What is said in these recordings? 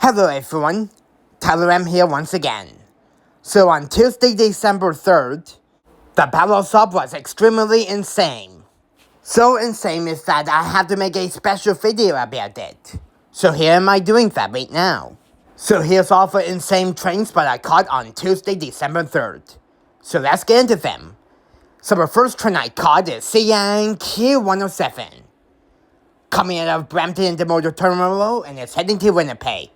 Hello everyone, Tyler M here once again. So on Tuesday, December 3rd, the Bala sub was extremely insane. So insane is that I had to make a special video about it. So here am I doing that right now. So here's all the insane trains that I caught on Tuesday, December 3rd. So let's get into them. So the first train I caught is Q107. Coming out of Brampton Intermodal Terminal and it's heading to Winnipeg.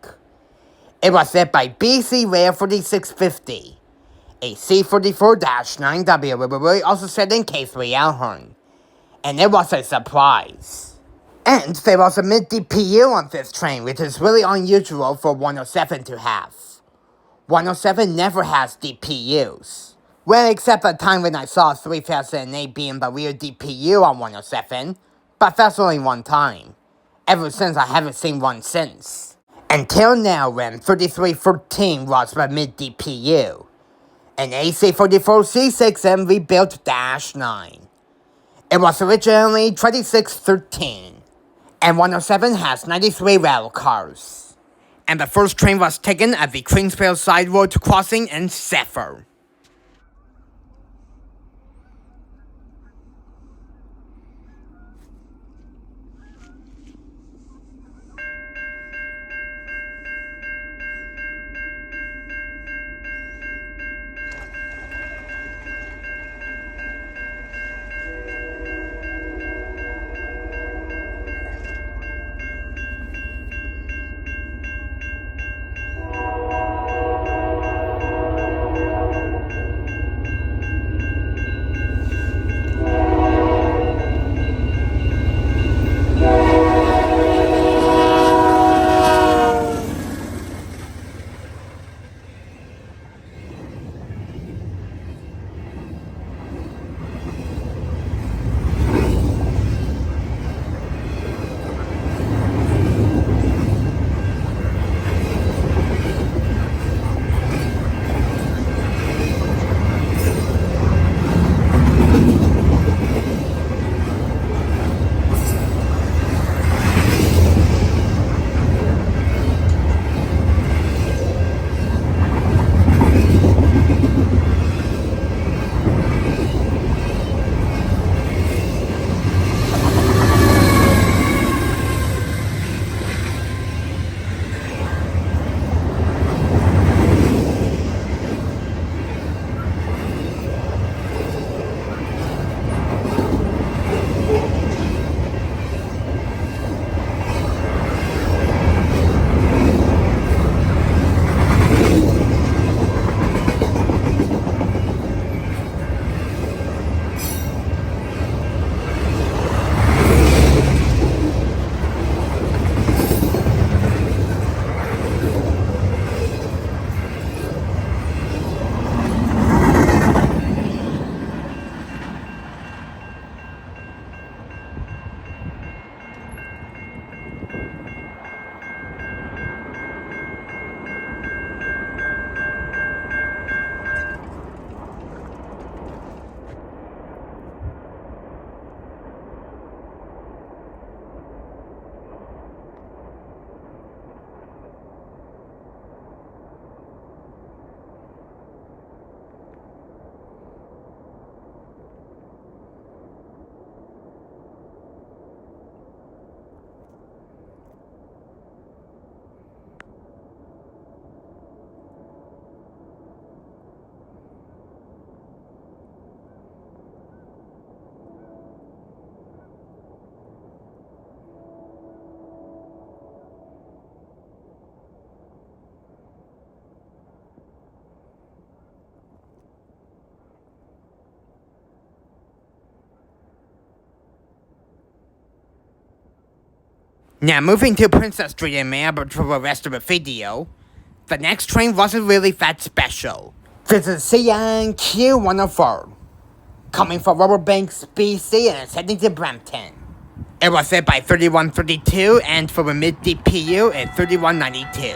It was led by BCRAIL 4650, a C44-9W, also set in K3 Alhorn, and it was a surprise. And there was a mid-DPU on this train, which is really unusual for 107 to have. 107 never has DPUs. Well, except the time when I saw a 3008 BMW DPU on 107, but that's only one time. Ever since, I haven't seen one since. Until now, when 3313 was the mid-DPU, an AC44C6M rebuilt -9. It was originally 2613, and 107 has 93 rail cars. And the first train was taken at the Queensville Sideroad crossing in Zephyr. Now moving to Princess Street in Melbourne for the rest of the video, the next train wasn't really that special. This is Q104, coming from Riverbanks, BC, and it's heading to Brampton. It was led by 3132, and for the mid-DPU at 3192.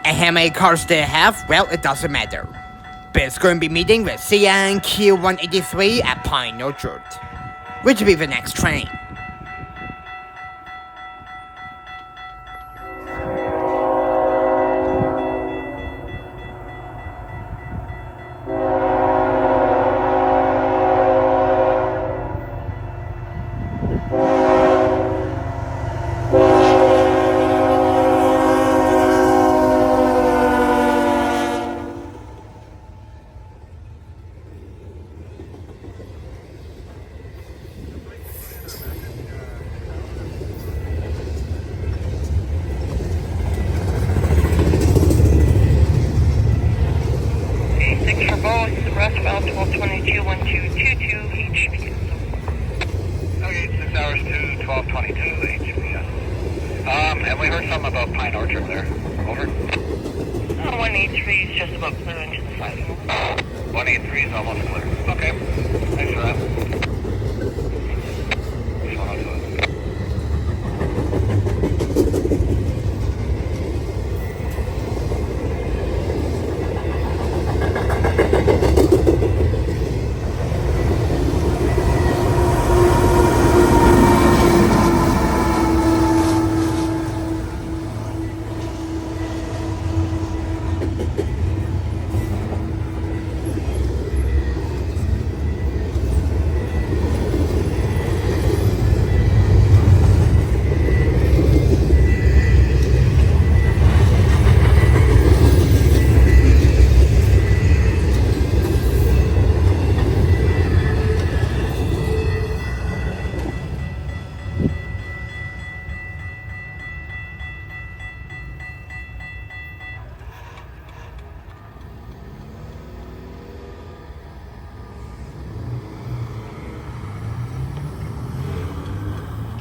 And how many cars did it have? Well, it doesn't matter. But it's going to be meeting with Q183 at Pine Orchard, which will be the next train. heard something about Pine Orchard there. Over. 183 is just about clear into the side. 183 is almost clear. Okay. Thanks for that.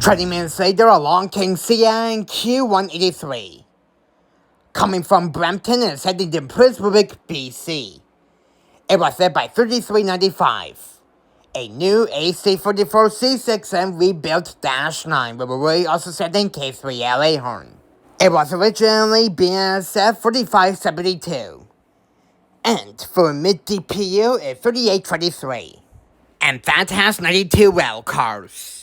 Twenty minutes later, along came CN Q183. Coming from Brampton and heading to Princewick, BC. It was led by 3395, a new AC-44C6M rebuilt Dash 9 with a really also setting K3LA horn. It was originally BNSF 4572, and for a mid-DPU at 3823, and that has 92 rail cars.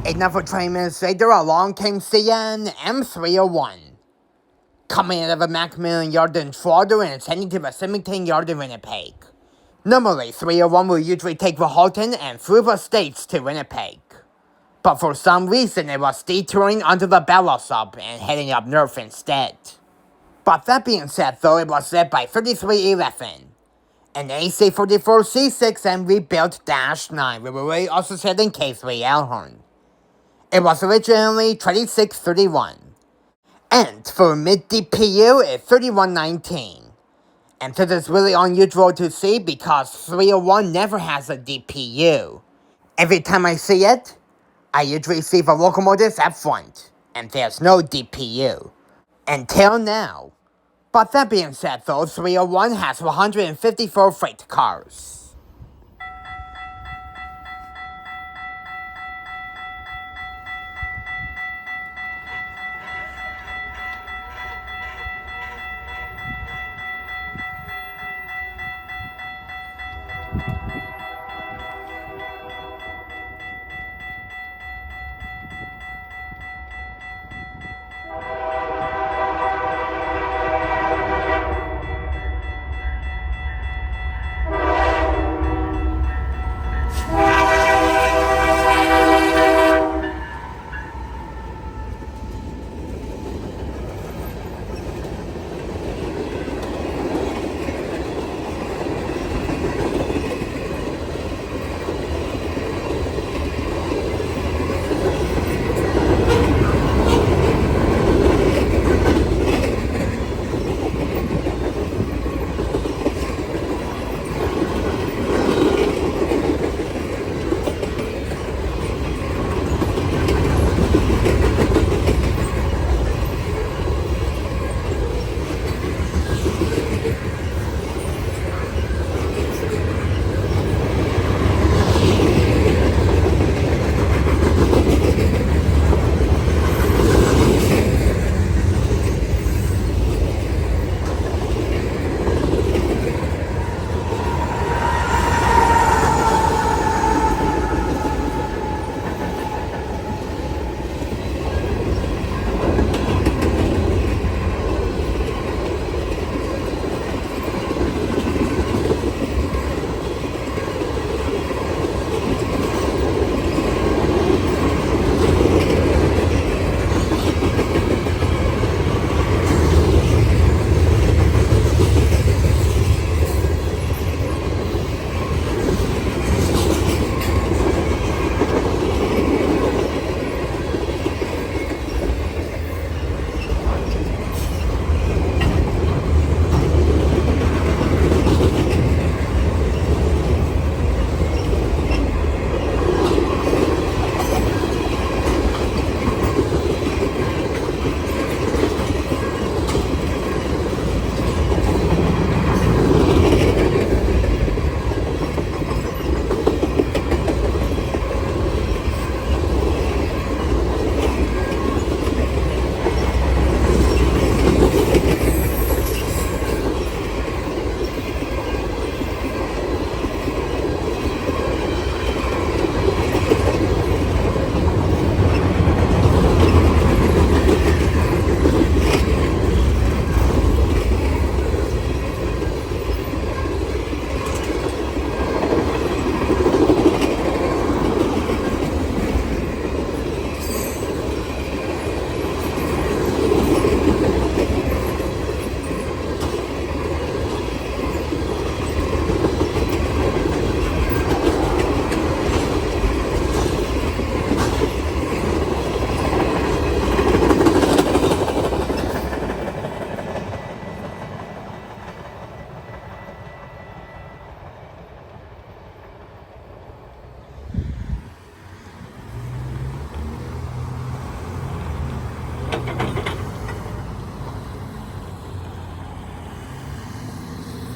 Another 20 minutes later, along came CN M301. Coming out of a Macmillan Yard in Toronto and heading to the Symington Yard in Winnipeg. Normally, 301 will usually take the Halton and through the States to Winnipeg. But for some reason, it was detouring onto the Bala sub and heading up north instead. But that being said though, it was led by 3311, an AC-44C6 and rebuilt Dash 9 with a also said in K3 horn. It was originally 2631, and for mid-DPU it's 3119. And this is really unusual to see because 301 never has a DPU. Every time I see it, I usually see the locomotives at front, and there's no DPU. Until now. But that being said though, 301 has 154 freight cars.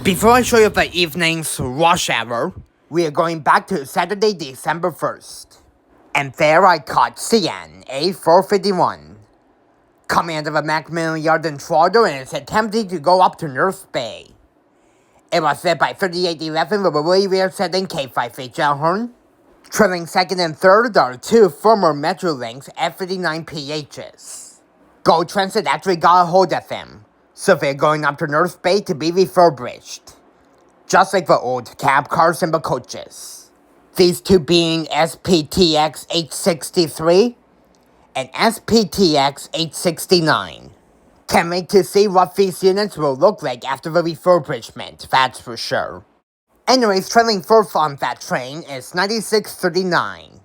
Before I show you the evening's rush hour, we are going back to Saturday, December 1st. And there I caught CN A451, coming out of a Macmillan Yard in Toronto and is attempting to go up to North Bay. It was led by 3811 with a really rear setting K5HL horn. Trailing second and third are two former Metrolinks F59PHs. Go Transit actually got a hold of them, so they're going up to North Bay to be refurbished, just like the old cab cars and the coaches. These two being SPTX 863 and SPTX 869. Can't wait to see what these units will look like after the refurbishment, that's for sure. Anyways, trailing fourth on that train is 9639,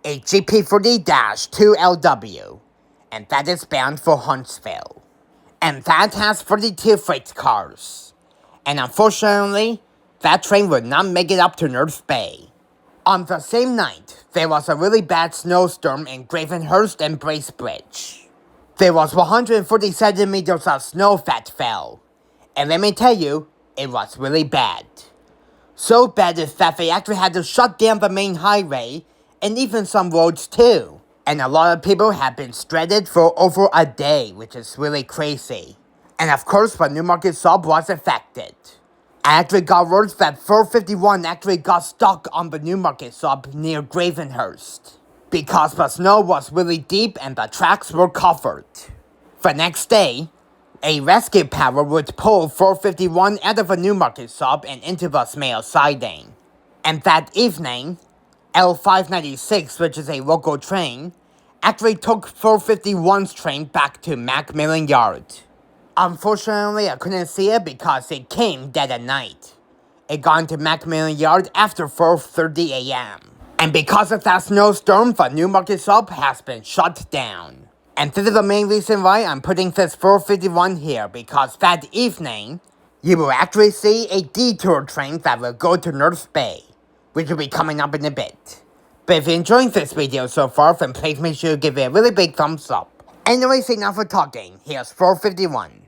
a GP40-2LW, and that is bound for Huntsville. And that has 42 freight cars. And unfortunately, that train would not make it up to North Bay. On the same night, there was a really bad snowstorm in Gravenhurst and Bracebridge. There was 140 centimeters of snow that fell. And let me tell you, it was really bad. So bad is that they actually had to shut down the main highway and even some roads too. And a lot of people have been stranded for over a day, which is really crazy. And of course, the Newmarket sub was affected. I actually got word that 451 actually got stuck on the Newmarket sub near Gravenhurst, because the snow was really deep and the tracks were covered. The next day, a rescue power would pull 451 out of the Newmarket sub and into the Smale siding. And that evening, L596, which is a local train, actually took 451's train back to Macmillan Yard. Unfortunately, I couldn't see it because it came dead at night. It got into Macmillan Yard after 4:30 a.m. And because of that snowstorm, the Newmarket sub has been shut down. And this is the main reason why I'm putting this 451 here, because that evening, you will actually see a detour train that will go to North Bay, which will be coming up in a bit. But if you're enjoying this video so far, then please make sure you give it a really big thumbs up. Anyways, enough for talking, here's 451.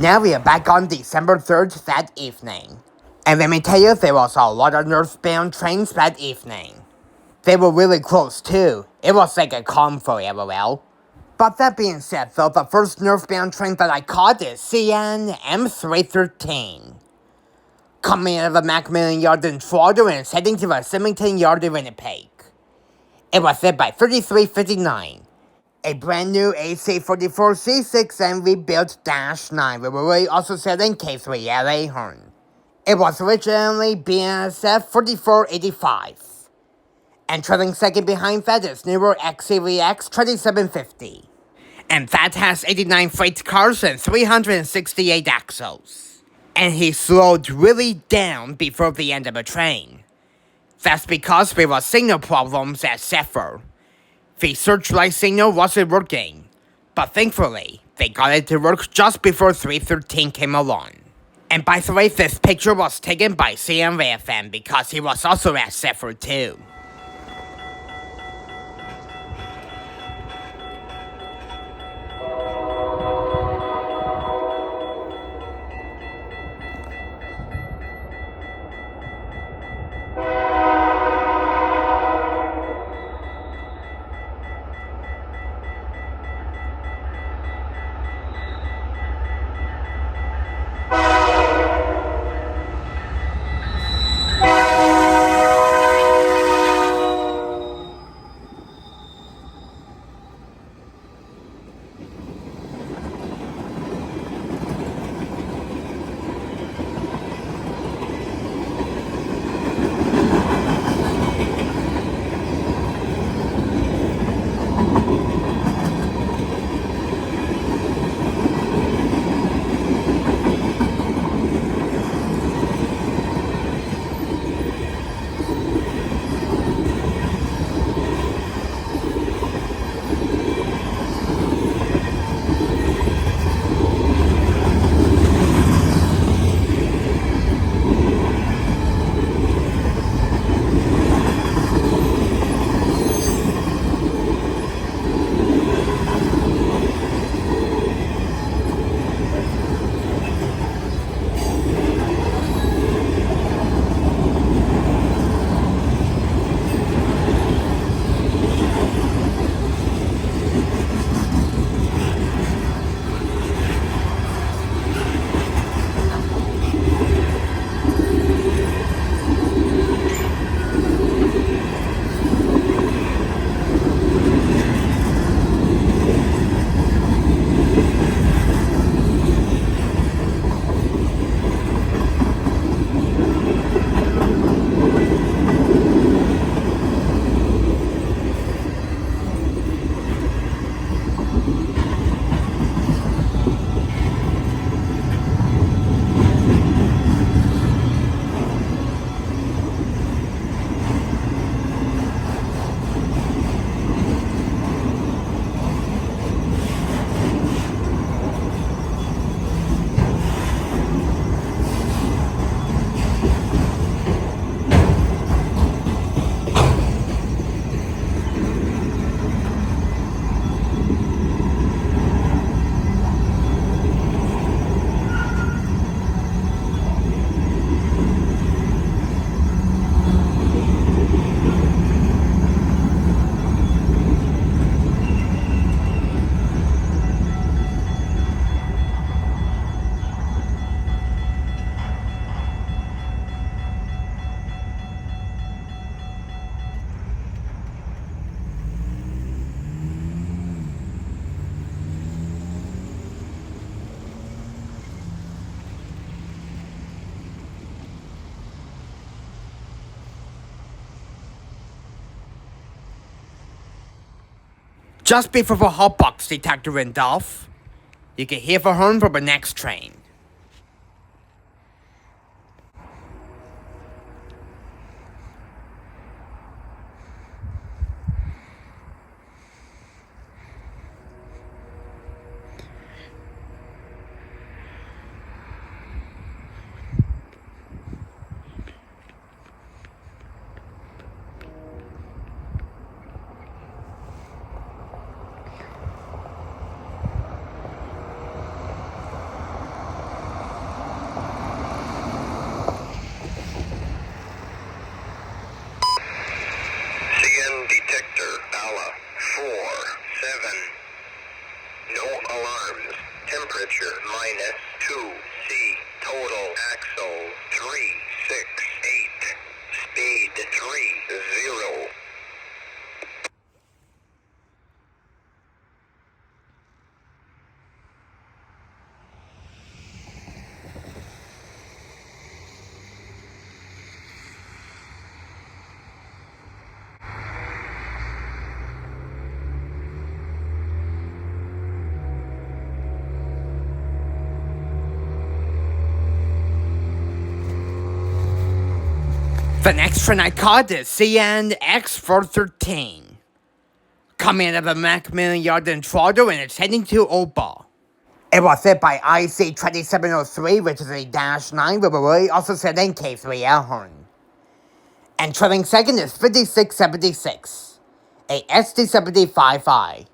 Now we are back on December 3rd that evening. And let me tell you, there was a lot of northbound trains that evening. They were really close too. It was like a convoy, LOL. But that being said though, the first northbound train that I caught is CN M313. Coming out of the Macmillan Yard in Toronto and heading to the Symington Yard in Winnipeg. It was led by 3359. A brand new AC44C6 and rebuilt Dash 9 with really also selling K3LA horn. It was originally BNSF 4485. And trailing second behind that is newer CREX 2750. And that has 89 freight cars and 368 axles. And he slowed really down before the end of the train. That's because there were signal problems at Zephyr. The searchlight signal wasn't working, but thankfully, they got it to work just before 313 came along. And by the way, this picture was taken by CMVFM because he was also at Zephyr too. Just before the hotbox detector went off, you can hear the horn from the next train. CN detector, Bala, 4-7. No alarms. Temperature -2C. Total axle 368. Speed 30. The next train I caught is CNX413. Coming out of the Macmillan Yard in Toronto and it's heading to Oba. It was hit by IC 2703, which is a -9 with a really also set in K3L horn. And trailing second is 5676, a SD7055.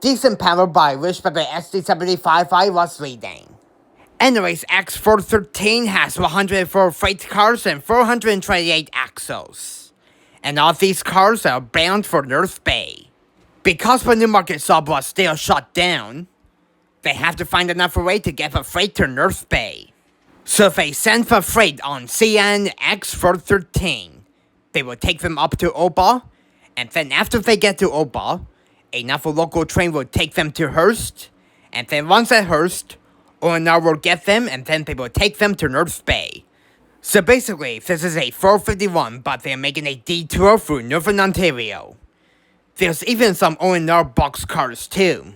Decent power by which but the SD7055 was leading. Anyways, X413 has 104 freight cars and 428 axles. And all these cars are bound for North Bay. Because the Newmarket sub was still shut down, they have to find another way to get the freight to North Bay. So they send the freight on CN X413. They will take them up to Oba, and then after they get to Oba, another local train will take them to Hearst, and then once at Hearst, ONR will get them and then they will take them to North Bay. So basically, this is a 451, but they're making a detour through Northern Ontario. There's even some ONR box cars too.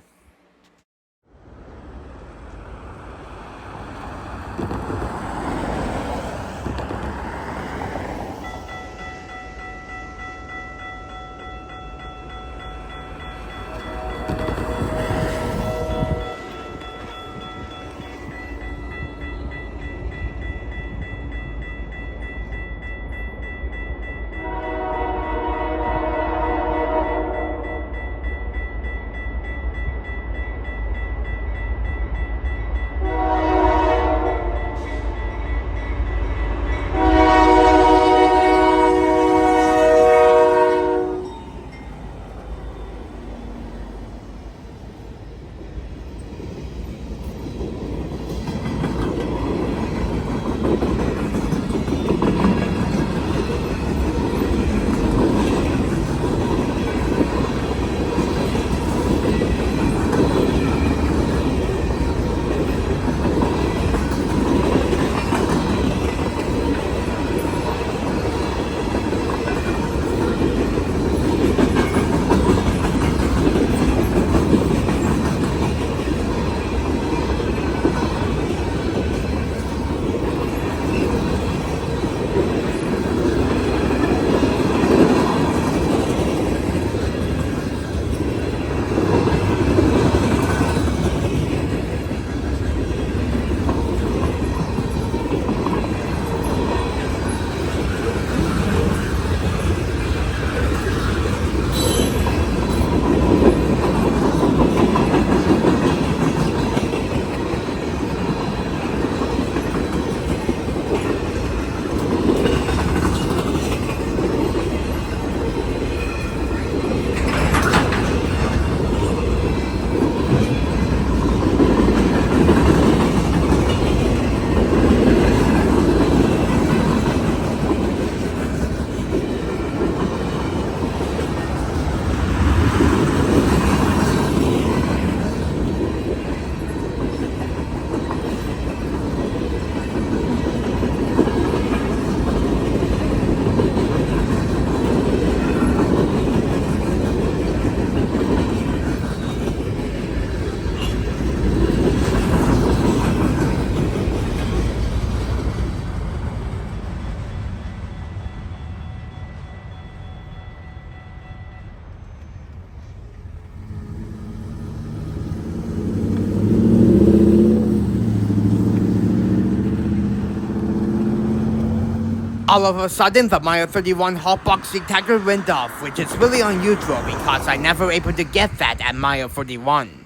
All of a sudden, the mile 31 hotbox detector went off, which is really unusual because I never able to get that at mile 41.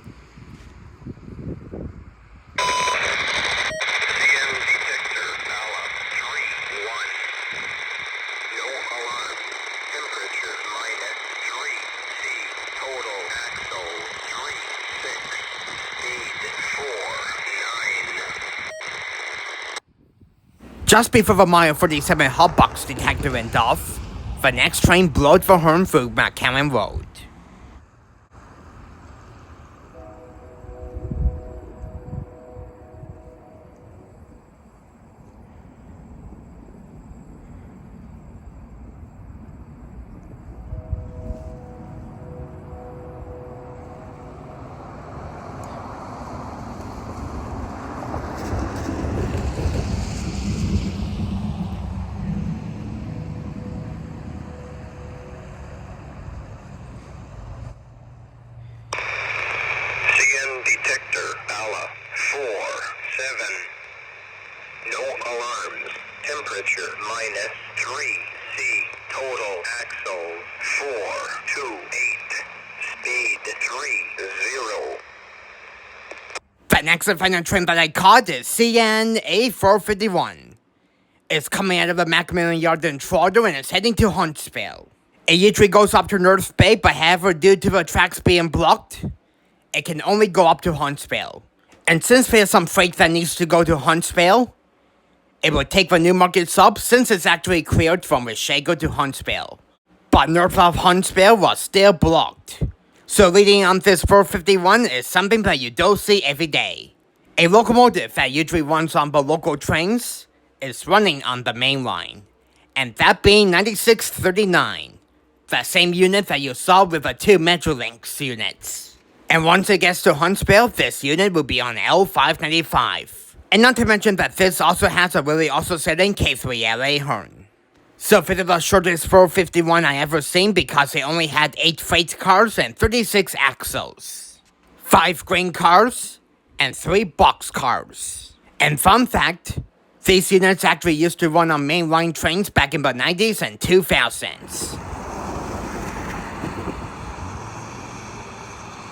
Just before the mile 47 hotbox detector went off, the next train blowed the horn through McCowan Road. Detector, Bala, 4-7. No alarms. Temperature -3 C. Total axle 428. Speed 30. The next and final train that I caught is CN-A451. It's coming out of the Macmillan Yard in Toronto and it's heading to Huntsville. It usually goes up to North Bay, but however, due to the tracks being blocked, it can only go up to Huntsville. And since there's some freight that needs to go to Huntsville, it will take the Newmarket sub since it's actually cleared from Weshego to Huntsville. But north of Huntsville was still blocked. So leading on this 451 is something that you don't see every day. A locomotive that usually runs on the local trains is running on the main line. And that being 9639, the same unit that you saw with the two Metrolinks units. And once it gets to Huntsville, this unit will be on L595. And not to mention that this also has a really awesome setting K3LA horn. So this is the shortest 451 I ever seen because it only had 8 freight cars and 36 axles, 5 grain cars, and 3 box cars. And fun fact, these units actually used to run on mainline trains back in the 90s and 2000s.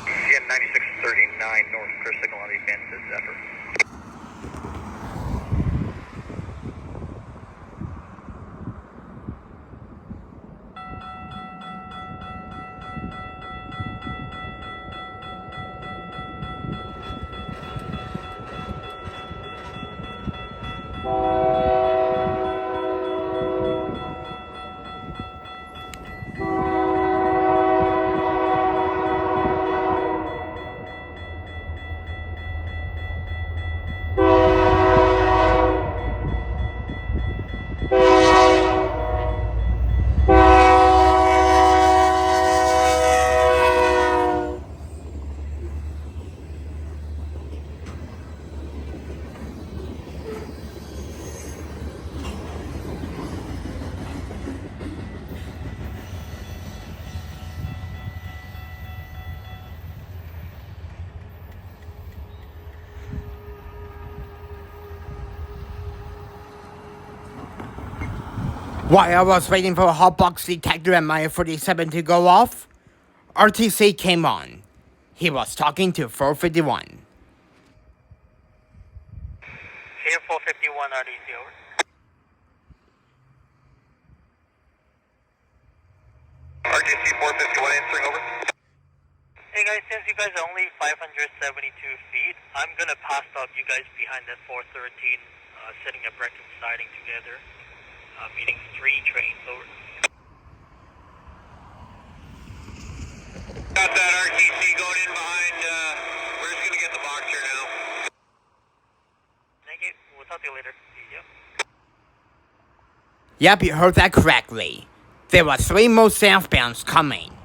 CN 9639 North Clear Signal on the advance to Zephyr. While I was waiting for a hotbox detector at mile 47 to go off, RTC came on. He was talking to 451. Here 451 RDC, over. RTC 451 answering, over. Hey guys, since you guys are only 572 feet, I'm gonna pass up you guys behind that 413, setting up wrecking siding together, meaning 3 trains, over. Got that RTC going in behind, we're just gonna get the box here now. Thank you, we'll talk to you later. Yep. Yep, you heard that correctly. There were 3 more southbounds coming,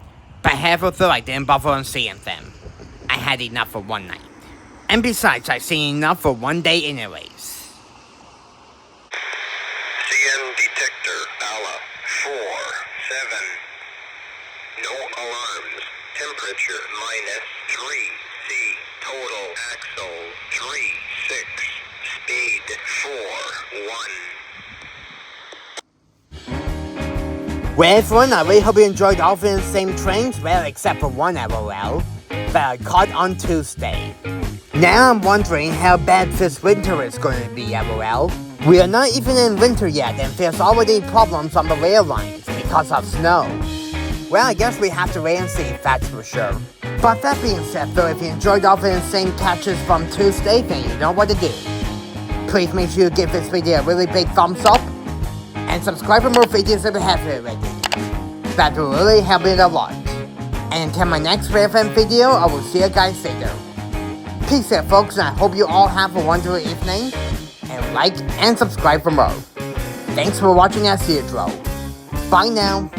but half of them I didn't bother on seeing them. I had enough for one night. And besides, I seen enough for one day anyways. CN detector, Bala, 4-7. No alarms. Temperature -3 C. Total axle 36. Speed 4-1. Well everyone, I really hope you enjoyed all of the same trains, well except for one LOL, that I caught on Tuesday. Now I'm wondering how bad this winter is going to be, LOL. We are not even in winter yet and there's already problems on the rail lines because of snow. Well, I guess we have to wait and see, that's for sure. But that being said though, if you enjoyed all the insane catches from Tuesday, then you know what to do. Please make sure you give this video a really big thumbs up, and subscribe for more videos if you haven't already. That will really help it a lot. And until my next BFM video, I will see you guys later. Peace out folks, and I hope you all have a wonderful evening, and like and subscribe for more. Thanks for watching as usual. Bye now.